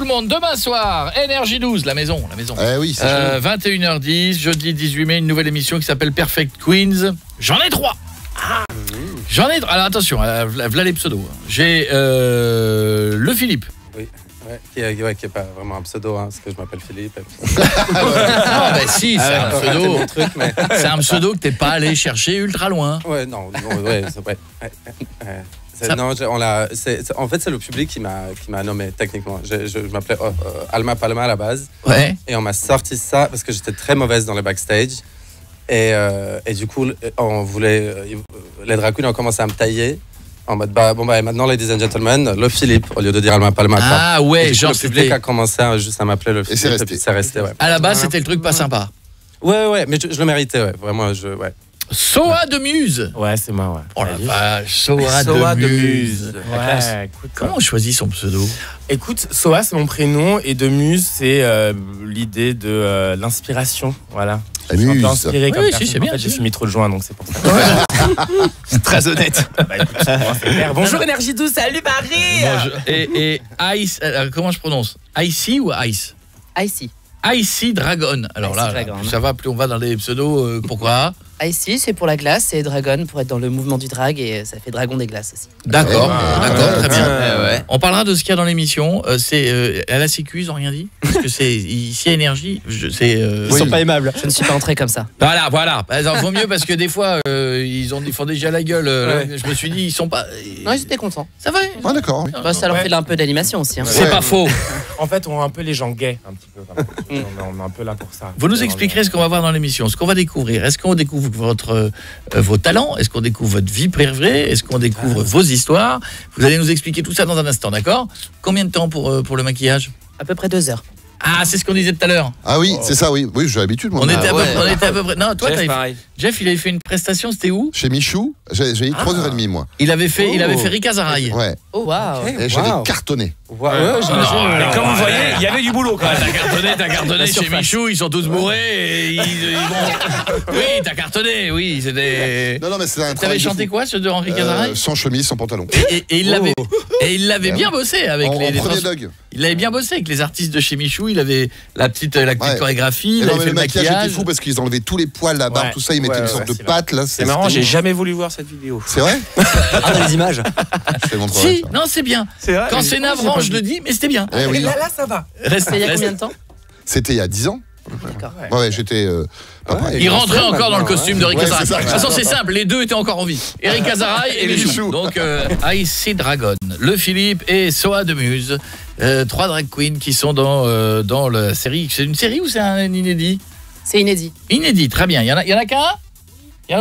le monde, demain soir, Énergie 12, la maison. Oui, c'est 21h10, jeudi 18 mai, une nouvelle émission qui s'appelle Perfect Queens. J'en ai 3. Alors attention, voilà les pseudos. J'ai le Philippe. Oui. Qui est pas vraiment un pseudo, parce que je m'appelle Philippe. Si, c'est un pseudo. C'est un pseudo que t'es pas allé chercher ultra loin. Ouais, non, en fait, c'est le public qui m'a nommé techniquement. Je m'appelais Alma Palma à la base. Ouais. Et on m'a sorti ça parce que j'étais très mauvaise dans le backstage. Et du coup, les drag queens ont commencé à me tailler. En mode, maintenant, ladies and gentlemen, le Philippe, au lieu de dire Alma Palma. Ah ouais, genre le public a commencé juste à m'appeler le Philippe. Et puis c'est resté, ouais. À la base, c'était le truc pas sympa. Ouais, mais je le méritais, ouais. Vraiment, Soa de Muse. Ouais, c'est moi, ouais. Oh la vache, Soa de Muse. Ouais, écoute, comment on choisit son pseudo? Écoute, Soa, c'est mon prénom, et de Muse, c'est l'idée de l'inspiration, voilà. La muse. Je suis un peu inspiré comme c'est bien. En fait, j'ai fumé trop de joints, donc c'est pour ça. C'est très honnête. Écoute, c'est clair. Bonjour Énergie 12, salut Paris. Bonjour. Et Ice, comment je prononce? Icy ou Ice? Icy Dragon. Alors là, ça va, plus on va dans les pseudos, pourquoi? Icy, c'est pour la glace, et Dragon pour être dans le mouvement du drag, et ça fait dragon des glaces aussi. D'accord, très bien. On parlera de ce qu'il y a dans l'émission. C'est à la Sécu, ils ont rien dit. Parce que c'est ici Énergie. Ils sont pas aimables. Je ne suis pas entré comme ça. Voilà. Alors, vaut mieux parce que des fois, ils font déjà la gueule. Je me suis dit, ils sont pas. Non, ils étaient contents. Ça va. Ah d'accord. Ça leur fait un peu d'animation aussi. C'est pas faux. En fait, on rend un peu les gens gays, un petit peu. On est un peu là pour ça. Vous nous expliquerez ce qu'on va voir dans l'émission, ce qu'on va découvrir. Est-ce qu'on découvre vos talents? Est-ce qu'on découvre votre vie privée? Est-ce qu'on découvre vos histoires? Vous allez nous expliquer tout ça dans un instant, d'accord? Combien de temps pour le maquillage? À peu près 2 heures. Ah, c'est ce qu'on disait tout à l'heure. Ah oui, c'est ça, oui. Oui, j'ai l'habitude, moi. On était à peu près. Non, toi, Jeff, il avait fait une prestation, c'était où? Chez Michou, j'ai eu 3h30 moi. Il avait fait Ricazaraï. Ouais. Oh waouh. Et j'avais cartonné. Comme vous voyez, il y avait du boulot quand même. T'as cartonné chez Michou, ils sont tous bourrés et Oui, t'as cartonné, oui, c'était. Non, mais c'est un. T'avais chanté quoi, ce de Henri Cazaraï? Sans chemise, sans pantalon. Et il l'avait bien bossé avec les premier dog. Il avait bien bossé avec les artistes de chez Michou, il avait la petite chorégraphie, il avait fait le maquillage. Était fou parce qu'ils enlevaient tous les poils, la barbe, tout ça, ils mettaient une sorte de pâte là. C'est marrant, j'ai jamais voulu voir cette vidéo. C'est vrai? Dans les images. Si, non, c'est bien. Quand c'est navrant, je le dis, mais c'était bien. Et là, ça va. C'était il y a combien de temps? C'était il y a 10 ans. D'accord. Ouais, j'étais. Il rentrait encore dans le costume de Rick Azaray. De toute façon, c'est simple, les deux étaient encore en vie. Eric Azaray et Michou. Donc, Icy Dragon, le Philippe et Soa de Muse. 3 drag queens qui sont dans la série. C'est une série ou c'est un inédit? C'est inédit. Inédit, très bien. Il y en a qu'un?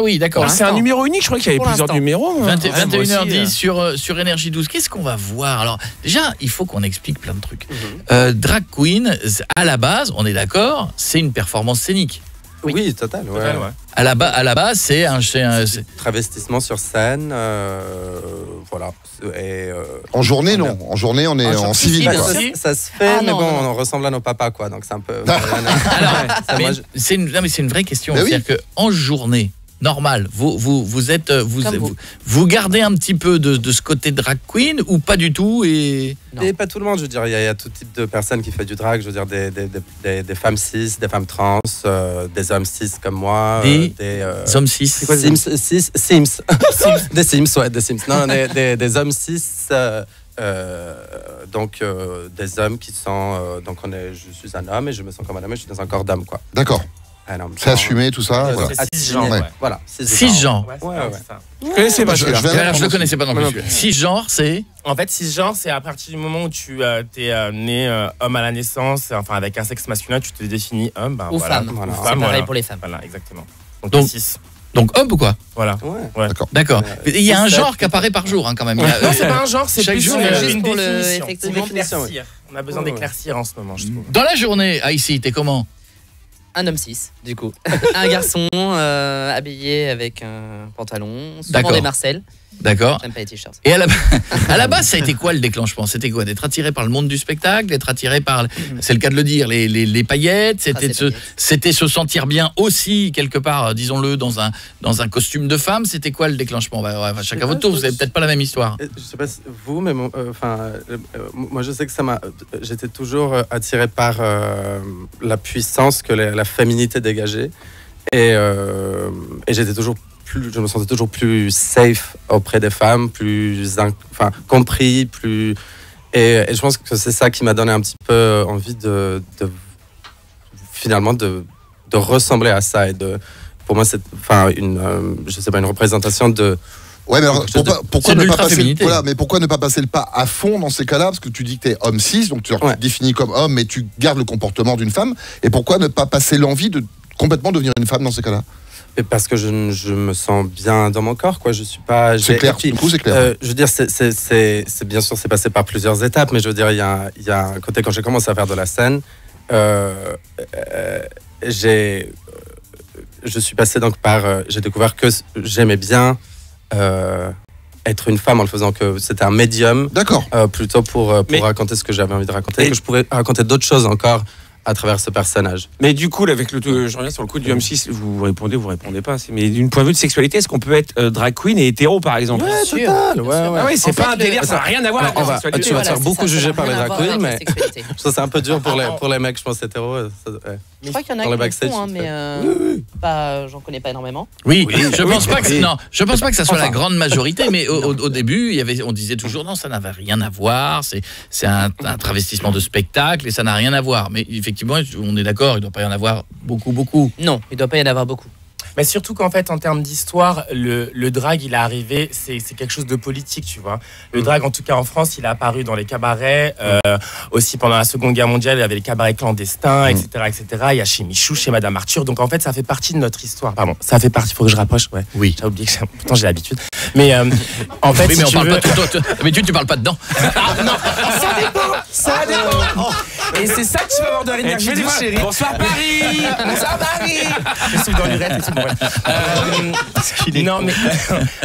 Oui, d'accord. C'est un numéro unique, je crois qu'il y avait plusieurs numéros. 21h10 sur Énergie 12. Qu'est-ce qu'on va voir? Alors, déjà, il faut qu'on explique plein de trucs. Drag queen, à la base, on est d'accord, c'est une performance scénique. Oui, total, ouais. À la base, c'est un travestissement sur scène, voilà. En journée, non. En journée, on est en civil. Ça se fait, mais bon, on ressemble à nos papas, quoi. Donc c'est un peu. C'est une vraie question. C'est-à-dire qu'en journée normal, vous gardez un petit peu de ce côté drag queen ou pas du tout? Et pas tout le monde, je veux dire, il y a tout type de personnes qui font du drag, je veux dire des femmes cis, des femmes trans, des hommes cis comme moi, des hommes cis. C'est quoi Sims. Des Sims, ouais, des Sims. Non, des hommes cis donc des hommes qui sont donc je suis un homme et je me sens comme un homme et je suis dans un corps d'homme, quoi. D'accord. C'est assumé tout ça, voilà. C'est 6 genres. Voilà, 6 genres. Je connaissais pas celui-là. Je le connaissais pas non plus. 6 genres, c'est en fait 6 genres, c'est à partir du moment où tu es né homme à la naissance, enfin avec un sexe masculin, tu te définis homme, ou femme. C'est pareil pour les femmes. Voilà, exactement. Donc 6. Donc homme ou quoi? Voilà. Ouais. D'accord. Il y a un genre qui apparaît par jour, quand même. Non, c'est pas un genre, c'est chaque plus jour, une pour définition. On a besoin d'éclaircir en ce moment, je trouve. Dans la journée, Icy, t'es comment? Un homme 6, du coup. Un garçon habillé avec un pantalon, souvent D'accord. des Marcel. D'accord. J'aime pas les t-shirts. Et à la base, ça a été quoi le déclenchement? C'était quoi? D'être attiré par le monde du spectacle, d'être attiré par, c'est le cas de le dire, les paillettes, c'était se sentir bien aussi, quelque part, disons-le, dans un costume de femme. C'était quoi le déclenchement? Chacun votre tour, vous avez peut-être pas la même histoire. Je sais pas si vous, mais moi je sais que j'étais toujours attiré par la puissance que la féminité dégageait. Et j'étais toujours je me sentais toujours plus safe auprès des femmes, plus compris, plus et je pense que c'est ça qui m'a donné un petit peu envie de finalement de ressembler à ça et pour moi c'est je sais pas, une représentation de. Ouais, mais alors pourquoi ne pas passer le pas à fond dans ces cas-là? Parce que tu dis que tu es homme 6, donc tu te définis comme homme, mais tu gardes le comportement d'une femme. Et pourquoi ne pas passer l'envie de complètement devenir une femme dans ces cas-là? Et parce que je me sens bien dans mon corps, quoi. Je suis pas. C'est clair. Du coup, c'est clair. Je veux dire, c'est bien sûr, c'est passé par plusieurs étapes, mais je veux dire, il y a un côté, quand j'ai commencé à faire de la scène, je suis passé donc par. J'ai découvert que j'aimais bien être une femme en le faisant, que c'était un médium. D'accord. Plutôt pour raconter ce que j'avais envie de raconter, que je pouvais raconter d'autres choses encore à travers ce personnage. Mais du coup, je reviens sur le coup du homme 6, vous répondez pas. Mais d'une point de vue de sexualité, est-ce qu'on peut être drag queen et hétéro, par exemple? Ouais, total. Ouais. Ah oui, c'est pas un délire, ça n'a rien à voir avec la sexualité. Tu vas te faire beaucoup juger par les drag queens, mais je trouve c'est un peu dur pour les mecs, je pense, hétéros. Je crois qu'il y en a qui le font, mais j'en connais pas énormément. Oui, je pense pas que ça soit la grande majorité, mais au début, on disait toujours non, ça n'avait rien à voir, c'est un travestissement de spectacle et ça n'a rien à voir. Mais effectivement, on est d'accord, il doit pas y en avoir beaucoup. Non, il doit pas y en avoir beaucoup. Mais surtout qu'en fait, en termes d'histoire, le drag, il est arrivé, c'est quelque chose de politique, tu vois. Le drag, en tout cas en France, il est apparu dans les cabarets, aussi pendant la Seconde Guerre mondiale, il y avait les cabarets clandestins, etc., etc. Il y a chez Michou, chez Madame Arthur. Donc en fait, ça fait partie de notre histoire. Pardon, ça fait partie, il faut que je rapproche, ouais. Oui. J'ai oublié que pourtant j'ai l'habitude. Mais en fait, oui, mais on parle pas tout d'habitude, tu parles pas dedans. Non, ça dépend. Et c'est ça que tu vas avoir de l'énergie, chérie. Bonsoir Paris. Bonsoir Paris. Je suis dans l'urette et tout.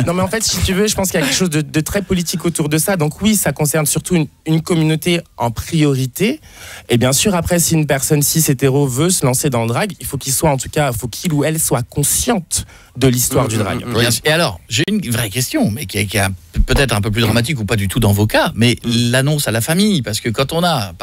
Non mais en fait, si tu veux, je pense qu'il y a quelque chose de très politique autour de ça. Donc oui, ça concerne surtout une communauté en priorité. Et bien sûr, après, si une personne cis hétéro veut se lancer dans le drag, il faut qu'il ou elle soit consciente de l'histoire du drag. Et alors, j'ai une vraie question, mais qui est peut-être un peu plus dramatique ou pas du tout dans vos cas, mais l'annonce à la famille, parce que quand on a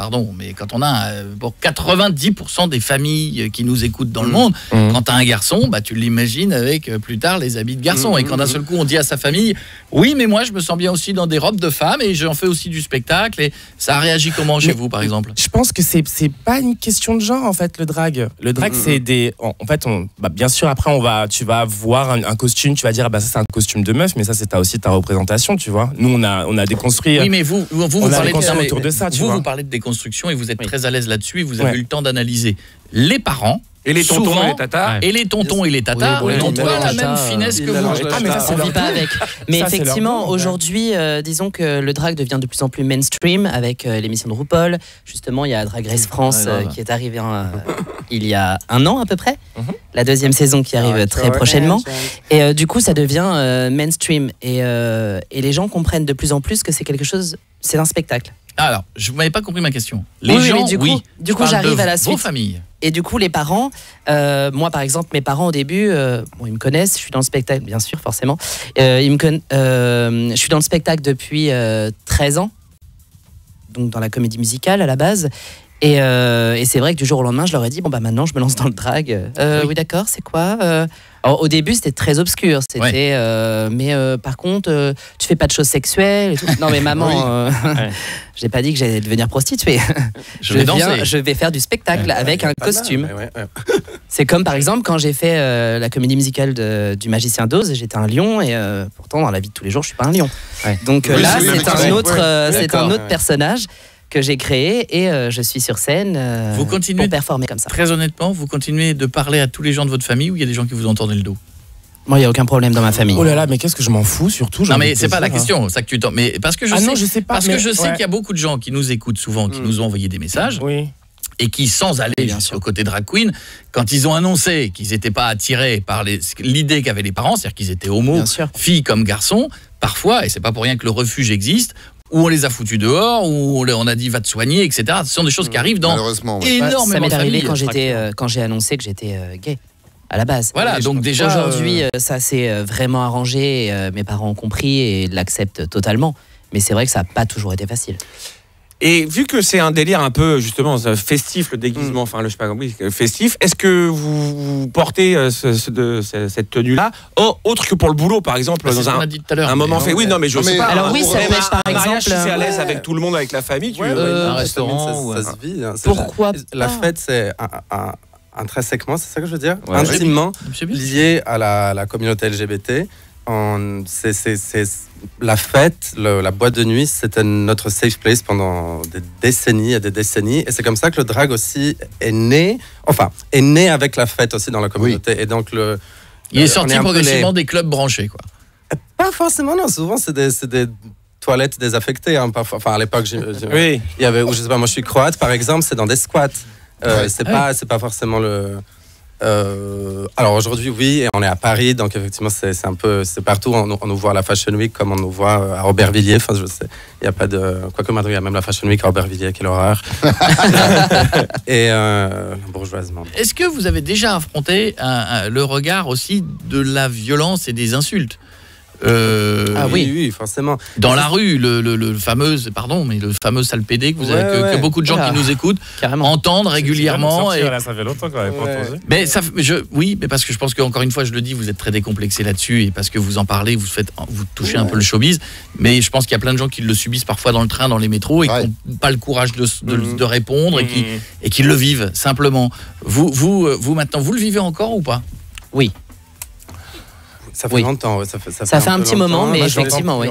pour 90% des familles qui nous écoutent dans le monde, quand t'as un garçon, tu l'imagines avec plus tard les habits de garçon, et quand d'un seul coup on dit à sa famille, oui, mais moi je me sens bien aussi dans des robes de femme et j'en fais aussi du spectacle, et ça a réagi comment chez vous, par exemple? Je pense que c'est pas une question de genre, en fait, le drag. Le drag, c'est des... En fait, bien sûr, après, tu vas voir un costume, tu vas dire, ça c'est un costume de meuf, mais ça c'est aussi ta représentation, tu vois. Nous, on a déconstruit... Oui, mais vous parlez autour de ça, vous parlez de déconstruction et vous êtes très à l'aise là-dessus et vous avez eu le temps d'analyser les parents. Et les tontons souvent, et les tatas. Et les tontons et les tatas n'ont pas la même finesse que vous. Mais ça, on vit pas avec. Mais effectivement, aujourd'hui, disons que le drag devient de plus en plus mainstream avec l'émission de RuPaul. Justement, il y a Drag Race France qui est arrivé il y a 1 an à peu près. La 2e saison qui arrive très prochainement. Et du coup, ça devient mainstream. Et les gens comprennent de plus en plus que c'est quelque chose, c'est un spectacle. Alors, je ne m'avais pas compris ma question. Les gens, du coup j'arrive à la suite. Vos familles. Et du coup, les parents, moi par exemple, mes parents au début, ils me connaissent, je suis dans le spectacle, bien sûr, forcément. Je suis dans le spectacle depuis 13 ans, donc dans la comédie musicale à la base. Et c'est vrai que du jour au lendemain, je leur ai dit, maintenant je me lance dans le drag. Oui, d'accord, c'est quoi Alors, au début, c'était très obscur. C'était, mais par contre, tu fais pas de choses sexuelles et tout. Non, mais maman, j'ai pas dit que j'allais devenir prostituée. Je vais faire du spectacle avec un costume. C'est comme par exemple quand j'ai fait la comédie musicale du Magicien d'Oz, j'étais un lion et pourtant dans la vie de tous les jours, je suis pas un lion. Donc là, c'est un autre personnage que j'ai créé et je suis sur scène vous continuez pour performer comme ça. Très honnêtement, vous continuez de parler à tous les gens de votre famille ou il y a des gens qui vous ont tourné le dos? Moi, il n'y a aucun problème dans ma famille. Oh là là, mais qu'est-ce que je m'en fous surtout. Non mais c'est pas la question, ça que tu t'en... Mais parce que je sais, je sais pas. Parce que je sais qu'il y a beaucoup de gens qui nous écoutent souvent, qui nous ont envoyé des messages. Oui. et qui, sans aller au côté drag queen, quand ils ont annoncé qu'ils n'étaient pas attirés par l'idée qu'avaient les parents, c'est-à-dire qu'ils étaient homo, filles comme garçons, parfois, et c'est pas pour rien que le refuge existe, où on les a foutus dehors, où on a dit va te soigner, etc. Ce sont des choses qui arrivent dans énormément de familles. Ça m'est arrivé quand j'ai annoncé que j'étais gay. À la base. Voilà, donc déjà aujourd'hui, ça s'est vraiment arrangé. Mes parents ont compris et l'acceptent totalement. Mais c'est vrai que ça n'a pas toujours été facile. Et vu que c'est un délire un peu justement festif, le déguisement, enfin je sais pas comment festif, est-ce que vous portez cette tenue-là, autre que pour le boulot par exemple, dans un moment fait. Oui, non, mais je sais pas. Alors oui, ça peut être par exemple. C'est à l'aise avec tout le monde, avec la famille. Un restaurant, ça se vit. Pourquoi pas. La fête, c'est intrinsèquement, c'est ça que je veux dire, intimement lié à la communauté LGBT. C'est la fête, la boîte de nuit, c'était notre safe place pendant des décennies et des décennies. Et c'est comme ça que le drag aussi est né avec la fête aussi dans la communauté. Et donc il est sorti progressivement des clubs branchés, quoi. Pas forcément, non. Souvent, c'est des toilettes désaffectées. Hein, parfois. Enfin, à l'époque, il y avait, je sais pas, moi, je suis croate, par exemple, c'est dans des squats. C'est pas forcément le. Alors aujourd'hui oui, et on est à Paris, donc effectivement c'est partout. On nous voit à la Fashion Week comme on nous voit à Aubervilliers. Enfin je sais, il y a pas de quoique maintenant il y a même la Fashion Week à Aubervilliers, quelle horreur. Et bourgeoisement. Est-ce que vous avez déjà affronté le regard aussi de la violence et des insultes? Oui, forcément. Dans la rue, le fameux sale pédé que beaucoup de gens qui nous écoutent entendent régulièrement. Ça fait longtemps qu'on n'avait pas entendu. Mais mais parce que je pense qu'encore une fois, je le dis, vous êtes très décomplexé là-dessus et parce que vous en parlez, vous touchez un peu le showbiz. Mais je pense qu'il y a plein de gens qui le subissent parfois dans le train, dans les métros et qui n'ont pas le courage de répondre et qui le vivent simplement. Vous maintenant, vous le vivez encore ou pas? Oui. Ça fait longtemps, ça fait un petit moment, mais effectivement, oui.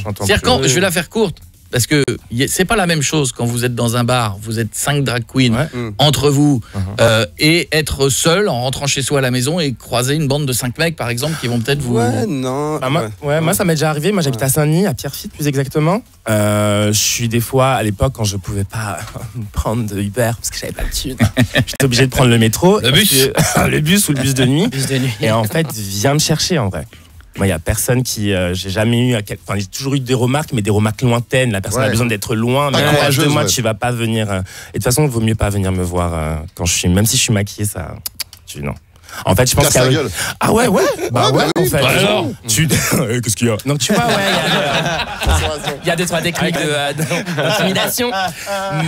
C'est-à-dire quand je vais la faire courte, parce que c'est pas la même chose quand vous êtes dans un bar, vous êtes 5 drag queens entre vous, et être seul en rentrant chez soi à la maison et croiser une bande de 5 mecs, par exemple, qui vont peut-être vous. Moi, ça m'est déjà arrivé. Moi, j'habite à Saint-Denis, à Pierrefitte, plus exactement. Je suis des fois, à l'époque, quand je pouvais pas prendre de Uber parce que j'avais pas de thune, j'étais obligé de prendre le métro, le bus ou le bus de nuit. Et en fait, viens me chercher en vrai. Moi, il y a personne qui, j'ai jamais eu, j'ai toujours eu des remarques, mais des remarques lointaines. La personne a besoin d'être loin. Mais de moi, tu vas pas venir. Et de toute façon, il vaut mieux pas venir me voir quand je suis, même si je suis maquillée, ça, non. En fait, je pense qu'il y a. Ah ouais. Bah ouais, en fait. Alors, qu'est-ce qu'il y a? Donc tu vois, il y a 2-3 techniques d'intimidation.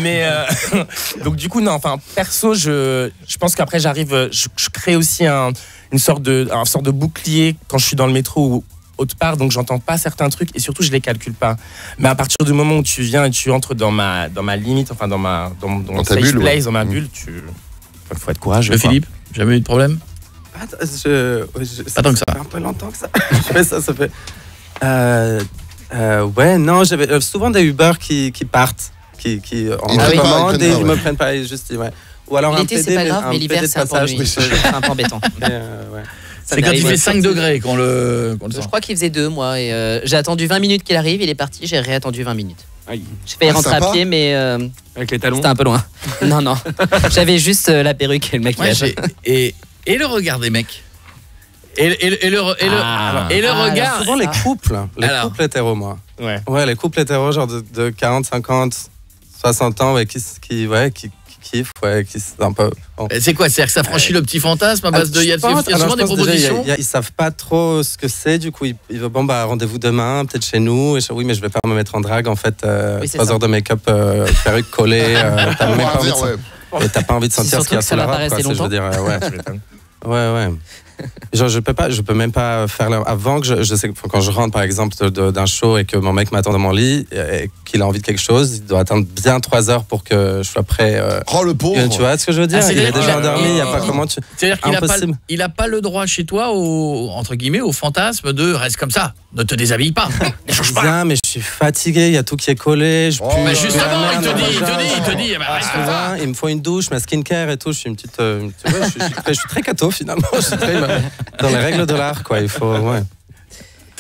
Mais donc du coup, non. Enfin, perso, je pense qu'après j'arrive, je crée aussi une sorte de bouclier quand je suis dans le métro ou autre part, donc j'entends pas certains trucs et surtout je les calcule pas. Mais à partir du moment où tu viens et tu entres dans ma limite, enfin dans mon safe place, dans ma bulle, il faut être courageux. Philippe, jamais eu de problème? Pas tant que ça. Ça fait un peu longtemps que ça. ça fait. Non, j'avais souvent des Uber qui partent, qui en moment ils me prennent pas juste. Ou alors l'été c'est pas grave, mais l'hiver c'est un peu embêtant. C'est quand il fait 5 degrés qu'on le Je crois qu'il faisait 2 moi et j'ai attendu 20 minutes qu'il arrive, il est parti, j'ai réattendu 20 minutes. J'ai failli rentrer à pied, mais avec les talons. C'était un peu loin. Non. J'avais juste la perruque et le maquillage. Et le regard des mecs. Et le regard. Souvent les couples couples hétéros, moi. Ouais, les couples hétéros, genre de 40, 50, 60 ans, qui kiffent, qui un peu. Bon. C'est quoi? C'est-à-dire que ça franchit le petit fantasme à base de. Il y a souvent des propositions. Ils savent pas trop ce que c'est, du coup, ils veulent rendez-vous demain, peut-être chez nous. Et oui, mais je vais pas me mettre en drague, en fait. 3 heures de make-up, perruque collée. T'as pas envie de sentir ce qu'il y a sous la robe, quoi. Je veux dire, ouais. Genre, je peux même pas faire avant que je sais que quand je rentre par exemple d'un show et que mon mec m'attend dans mon lit et qu'il a envie de quelque chose, il doit attendre bien 3 heures pour que je sois prêt. Le pauvre. Tu vois ce que je veux dire? Il est déjà endormi, il n'y a pas comment tu. C'est-à-dire qu'il a pas le droit chez toi entre guillemets au fantasme de reste comme ça, ne te déshabille pas, ne change pas. Bien, mais je suis fatigué, il y a tout qui est collé. Mais justement, il te dit, reste comme ça. Il me faut une douche, ma skincare et tout. Je suis une petite. Je suis très cato finalement. Je suis très dans les règles de l'art, quoi. Il faut.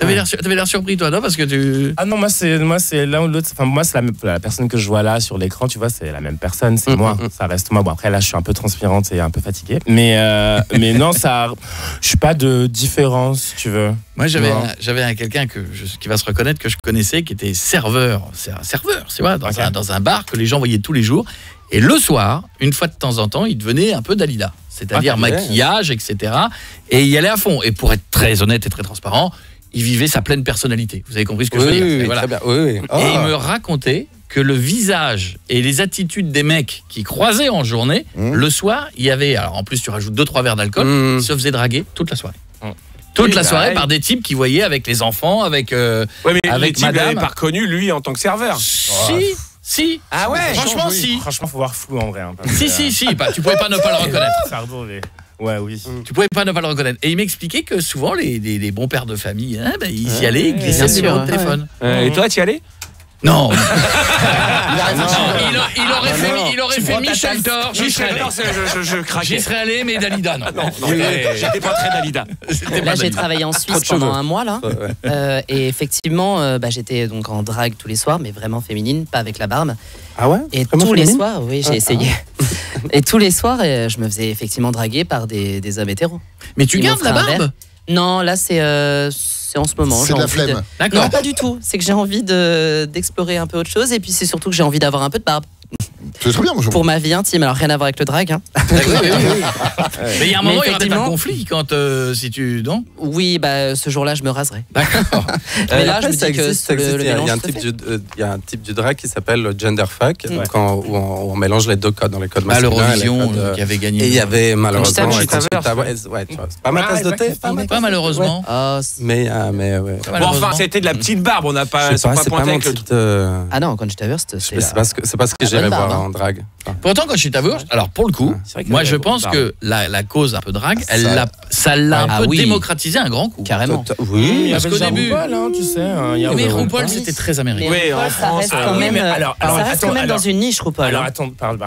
T'avais l'air surpris, toi, non? Parce que tu... Ah non, moi c'est l'un ou l'autre. Enfin, moi, c'est la personne que je vois là sur l'écran, tu vois, c'est la même personne, c'est moi. Ça reste moi. Bon, après, là, je suis un peu transpirante et un peu fatiguée. Mais non, je suis pas de différence, si tu veux. Moi, j'avais quelqu'un qui va se reconnaître, que je connaissais, qui était serveur. C'est un serveur, c'est vrai, dans un bar que les gens voyaient tous les jours. Et le soir, une fois de temps en temps, il devenait un peu Dalida. C'est-à-dire maquillage, etc. Et il y allait à fond. Et pour être très honnête et très transparent, il vivait sa pleine personnalité. Vous avez compris ce que je veux dire? Oui, voilà. très bien. Oui. Et il me racontait que le visage et les attitudes des mecs qui croisaient en journée, le soir, il y avait... Alors en plus, tu rajoutes 2-3 verres d'alcool, ils se faisaient draguer toute la soirée. Toute la soirée par des types qui voyaient avec les enfants, avec les types n'avaient pas reconnu lui en tant que serveur. Si. Ah ouais. Franchement, si. Franchement, faut voir flou en vrai. Hein, si. Tu pouvais pas ne pas le reconnaître. Pardon, mais... Ouais, oui. Tu pouvais pas ne pas le reconnaître. Et il m'expliquait que souvent, les bons pères de famille, ils y allaient, ils glissaient le numéro de téléphone. Et toi, tu y allais? Non. Il aurait fait Michel Thor. J'y serais allé, mais Dalida, non. J'étais pas très Dalida. Là, j'ai travaillé en Suisse pendant un mois, là. Et effectivement, j'étais donc en drague tous les soirs, mais vraiment féminine, pas avec la barbe. Ah ouais? Et tous les soirs, oui, j'ai essayé. Et tous les soirs, je me faisais effectivement draguer par des hommes hétéros. Mais tu gardes la barbe? Non, là, c'est en ce moment. C'est de la flemme. Non, pas du tout. C'est que j'ai envie d'explorer un peu autre chose. Et puis, c'est surtout que j'ai envie d'avoir un peu de barbe. C'est très bien, moi. Pour ma vie intime. Alors, rien à voir avec le drag. Hein. Mais il y a un moment, il y aura peut-être un conflit quand si tu... Non? Oui, ce jour-là, je me raserai. D'accord. Mais là, je me dis que il y a un type du drag qui s'appelle le genderfuck, où on mélange les deux codes dans les codes masculins. L'Eurovision qui avait gagné. Et il y avait malheureusement... C'est pas ma tasse de thé. Pas malheureusement. Mais ouais. Bon, enfin, c'était de la petite barbe. On n'a pas pointé avec le... Ah non, quand je t'averse, c'est pas ce que j'irais voir en drague. Pourtant, quand je suis t'avoue, alors pour le coup, moi je pense que la cause un peu drague, ça l'a un peu démocratisé un grand coup. Carrément. Oui, parce qu'au début, tu sais. Mais RuPaul, c'était très américain. Oui, en France. Ça reste quand même dans une niche, RuPaul. Alors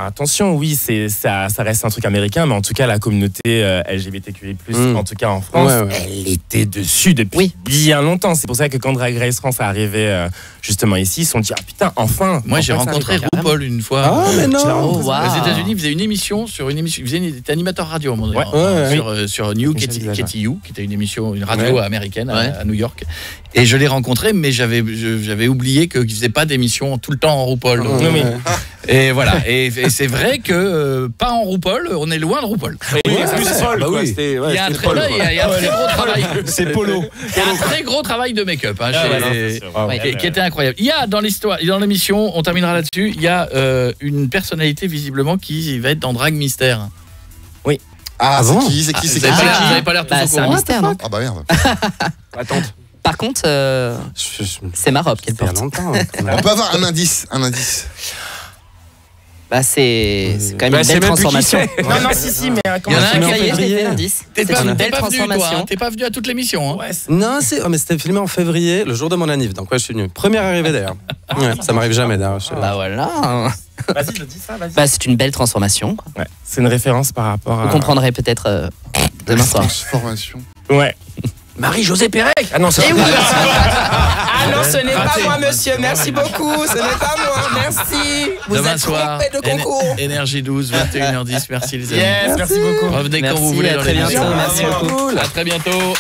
attention, oui, ça reste un truc américain, mais en tout cas, la communauté LGBTQI+, en tout cas en France, elle était dessus depuis bien longtemps. C'est pour ça que quand Drag Race France est arrivé justement ici, ils se sont dit, ah putain, enfin. Moi, j'ai rencontré RuPaul une fois. Ah, mais non. Aux États-Unis, il faisait une émission il était animateur radio à un moment donné, sur New KTU, qui était une radio américaine à New York. Et je l'ai rencontré, mais j'avais oublié qu'il faisait pas d'émission tout le temps en RuPaul. Et voilà. Et c'est vrai que pas en RuPaul, on est loin de RuPaul. Il y a un très gros travail. C'est Polo. Il y a un très gros travail de make-up qui était incroyable. Il y a dans l'histoire, dans l'émission, on terminera là-dessus, il y a une personnalité visiblement qui va être dans Drag Mystère. Oui. Ah, c'est qui Vous n'avez pas l'air tous au c'est un courant. mystère, non? Ah bah merde. Attends. Par contre, c'est ma robe qu'elle porte. On peut avoir un indice. C'est quand même une belle transformation. Non, si, mais il y en a un qui a fait l'indice. T'es pas venu, t'es pas venu à toutes les missions. Non, mais c'était filmé en février, le jour de mon anniv. Donc je suis venu. Première arrivée d'ailleurs. Ça m'arrive jamais d'ailleurs. Bah voilà. Vas-y, je dis ça, vas-y. C'est une belle transformation. Ouais, c'est une référence par rapport à... Vous comprendrez peut-être demain soir. Transformation. Ouais. Marie-Josée Pérec. Ah non, c'est Ah non, ce n'est pas moi, monsieur. Merci beaucoup. Ce n'est pas moi. Merci. Vous Demain êtes soir, trompé de concours. Énergie 12, 21h10. Merci les amis. Yes, merci beaucoup. Revenez quand vous voulez dans l'émission. l'émission. Merci beaucoup. À très bientôt.